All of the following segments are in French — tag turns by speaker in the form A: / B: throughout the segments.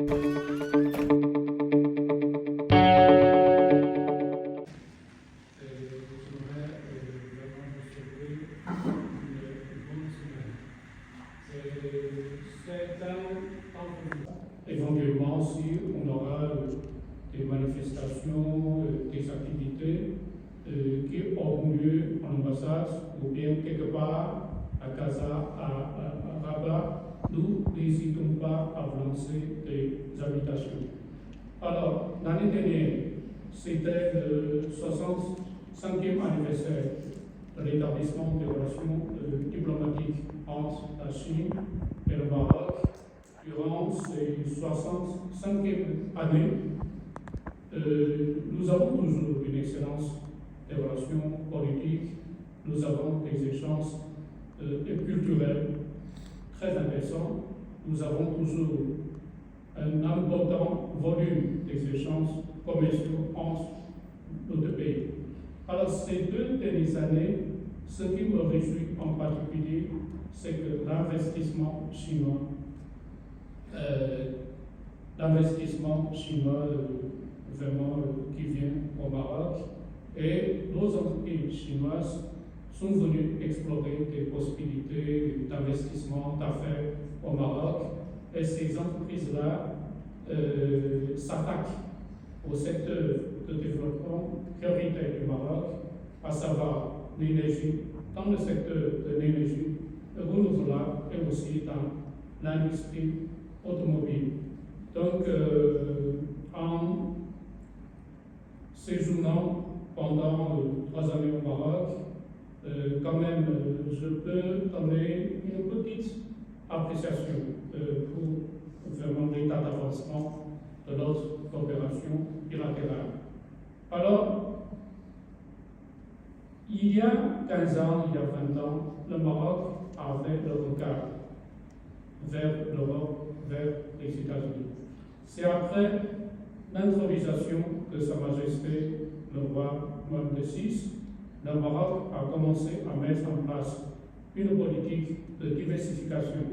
A: Éventuellement, si on aura des manifestations, des activités qui auront lieu en ambassade ou bien quelque part à Casa, à Rabat, nous n'hésitons pas à vous lancer des invitations. Alors, l'année dernière, c'était le 65e anniversaire de l'établissement des relations diplomatiques entre la Chine et le Maroc. Durant ces 65e années, nous avons toujours une excellence des relations politiques, nous avons des échanges culturels très intéressants, nous avons toujours un important volume des échanges commerciaux entre nos deux pays. Alors, ces 2 dernières années, ce qui me réjouit en particulier, c'est que l'investissement chinois vraiment qui vient au Maroc, et nos entreprises chinoises sont venues explorer des possibilités d'investissement, d'affaires au Maroc, et ces entreprises-là s'attaquent au secteur de développement prioritaire du Maroc, à savoir l'énergie, dans le secteur de l'énergie renouvelable et aussi dans l'industrie automobile. Donc, en séjournant pendant 3 années au Maroc, quand même, je peux donner une petite appréciation pour vraiment l'état d'avancement de notre coopération bilatérale. Alors, il y a 15 ans, il y a 20 ans, le Maroc avait le regard vers l'Europe, vers les États-Unis. C'est après l'intronisation de Sa Majesté le roi Mohamed VI, le Maroc a commencé à mettre en place une politique de diversification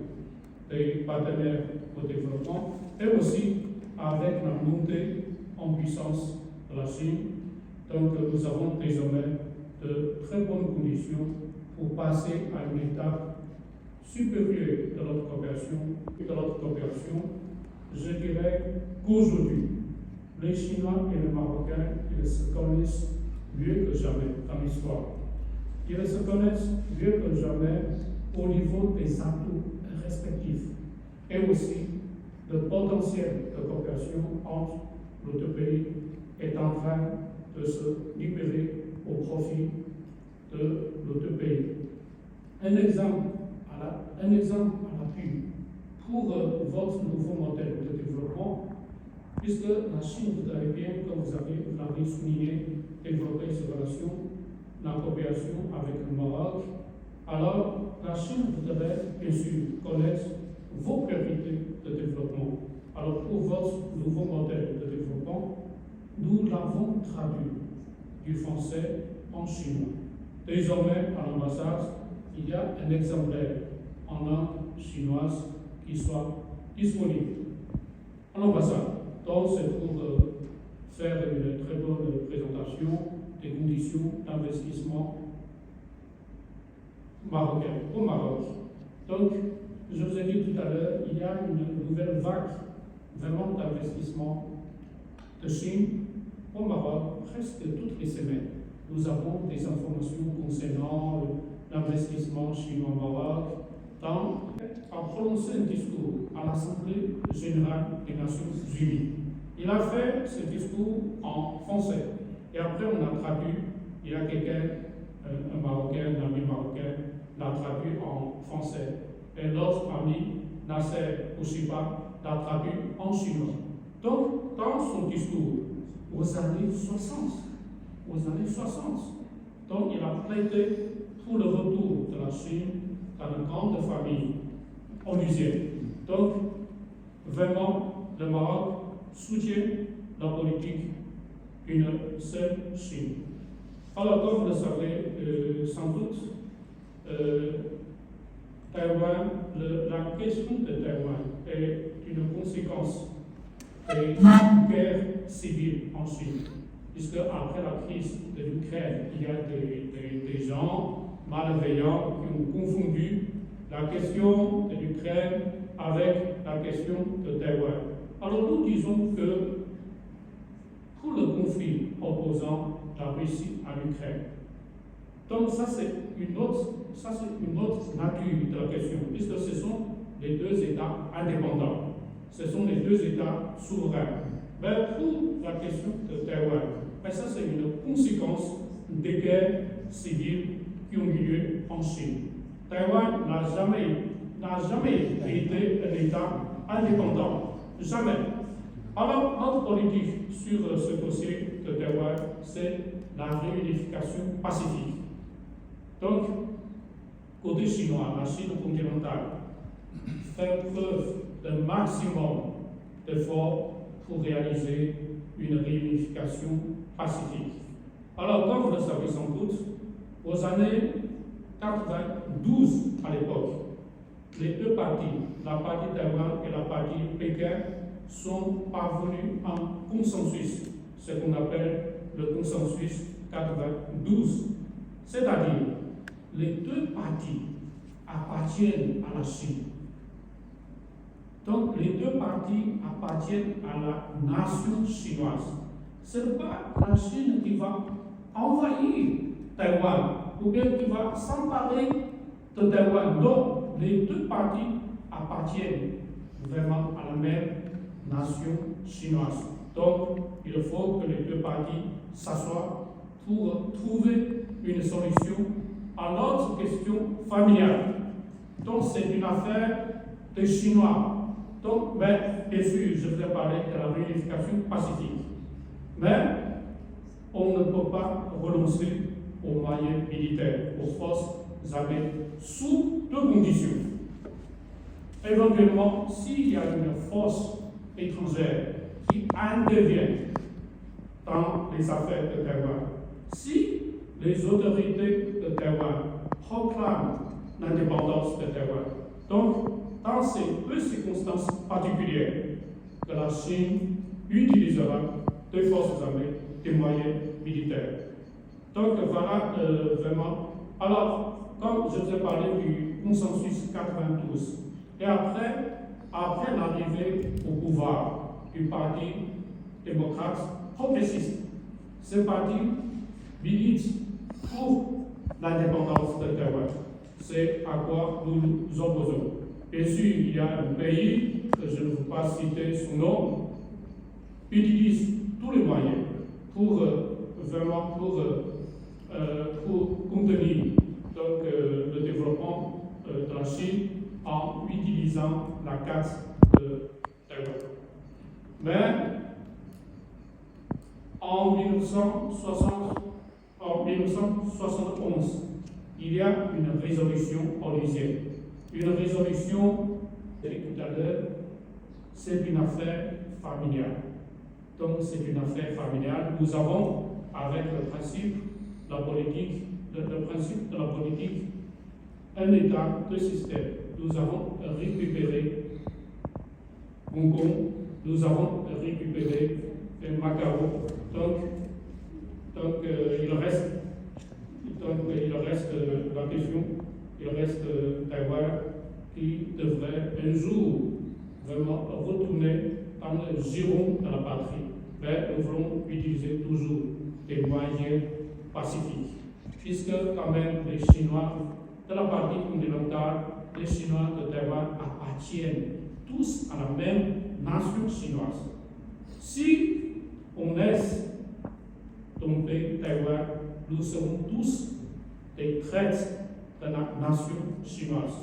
A: des partenaires au développement et aussi avec la montée en puissance de la Chine. Donc nous avons désormais de très bonnes conditions pour passer à une étape supérieure de notre coopération. Je dirais qu'aujourd'hui, les Chinois et les Marocains, ils se connaissent mieux que jamais dans l'histoire. Ils se connaissent mieux que jamais au niveau des atouts respectifs et aussi le potentiel de coopération entre nos deux pays est en train de se libérer au profit de nos deux pays. Un exemple à l'appui pour votre nouveau modèle de développement, puisque la Chine voudrait bien, comme vous l'avez souligné, développer ses relations, la coopération avec le Maroc. Alors, la Chine voudrait bien sûr connaître vos priorités de développement. Alors, pour votre nouveau modèle de développement, nous l'avons traduit du français en chinois. Désormais, à l'ambassade, il y a un exemplaire en langue chinoise qui soit disponible. À l'ambassade, donc c'est pour faire une très bonne présentation des conditions d'investissement marocain au Maroc. Donc, je vous ai dit tout à l'heure, il y a une nouvelle vague vraiment d'investissement de Chine au Maroc presque toutes les semaines. Nous avons des informations concernant l'investissement chinois au Maroc. A prononcé un discours à l'Assemblée générale des Nations Unies. Il a fait ce discours en français. Et après, on a traduit, il y a quelqu'un, un Marocain, un ami marocain, l'a traduit en français. Et l'autre ami, Nasser Ouchiba, l'a traduit en chinois. Donc, dans son discours, aux années 60, donc il a plaidé pour le retour de la Chine dans une grande famille onusienne. Donc, vraiment, le Maroc soutient la politique d'une seule Chine. Alors, comme vous le savez sans doute, Taïwan, la question de Taïwan est une conséquence des guerres civiles en Chine. Puisque après la crise de l'Ukraine, il y a des gens malveillants qui ont confondu la question de l'Ukraine avec la question de Taïwan. Alors nous disons que pour le conflit opposant la Russie à l'Ukraine, donc ça c'est une autre nature de la question, puisque ce sont les deux États indépendants, ce sont les deux États souverains. Mais pour la question de Taïwan, mais ça c'est une conséquence des guerres civiles qui ont eu lieu en Chine. Taïwan n'a jamais été un État indépendant. Jamais. Alors, notre politique sur ce dossier de Taïwan, c'est la réunification pacifique. Donc, côté chinois, la Chine continentale fait preuve d'un maximum d'efforts pour réaliser une réunification pacifique. Alors, comme vous le savez sans doute, aux années 92 à l'époque, les deux parties, la partie Taïwan et la partie Pékin, sont parvenus en consensus, ce qu'on appelle le consensus 92. C'est-à-dire, les deux parties appartiennent à la Chine. Donc, les deux parties appartiennent à la nation chinoise. Ce n'est pas la Chine qui va envahir Taïwan ou bien qui va s'emparer de Taïwan. Donc, les deux parties appartiennent vraiment à la même nation chinoise. Donc, il faut que les deux parties s'assoient pour trouver une solution à notre question familiale. Donc, c'est une affaire des Chinois. Donc, mais bien sûr, je voudrais parler de la réunification pacifique. Mais on ne peut pas renoncer aux moyens militaires, aux forces armées, sous deux conditions. Éventuellement, s'il y a une force étrangère qui intervient dans les affaires de Taïwan, si les autorités de Taïwan proclament l'indépendance de Taïwan, donc dans ces deux circonstances particulières, que la Chine utilisera des forces armées, des moyens militaires. Donc voilà vraiment. Alors, comme je vous ai parlé du consensus 92, et après l'arrivée au pouvoir du Parti démocrate progressiste, ce parti milite pour l'indépendance de Taïwan. C'est à quoi nous nous opposons. Bien sûr, il y a un pays, que je ne veux pas citer son nom, qui utilise tous les moyens pour contenir donc, le développement de la Chine en utilisant la carte de Taïwan. Mais en 1971, il y a une résolution onusienne. Une résolution, je l'ai dit tout à l'heure, c'est une affaire familiale. Donc c'est une affaire familiale. Nous avons, avec le principe de la politique, un État, deux systèmes. Nous avons récupéré Hong Kong, nous avons récupéré Macao. Donc il reste la question, il reste Taïwan qui devrait un jour vraiment retourner dans le giron de la patrie. Mais nous voulons utiliser toujours des moyens pacifiques, puisque quand même les Chinois de la partie continentale, les Chinois de Taïwan appartiennent tous à la même nation chinoise. Si on laisse tomber Taïwan, nous serons tous des traîtres de la nation chinoise.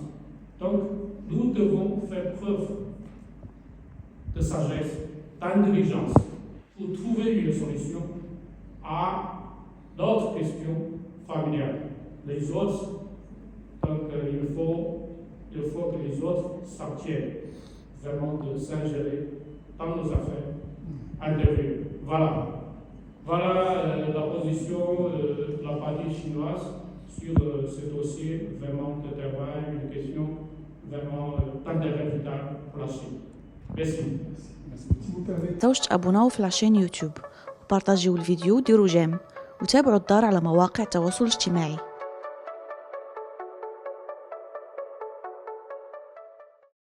A: Donc, nous devons faire preuve de sagesse, d'intelligence pour trouver une solution à notre question familiale. Les autres, donc il faut que les autres s'abstiennent vraiment de s'ingérer dans nos affaires intérieures. Voilà la position de la partie chinoise sur ce dossier vraiment de Taïwan, une question vraiment d'intérêt vital pour la Chine. Merci.
B: توش تابوناو في العشان يوتيوب وبارطاجيو الفيديو وديروا جيم وتابعوا الدار على مواقع التواصل الاجتماعي.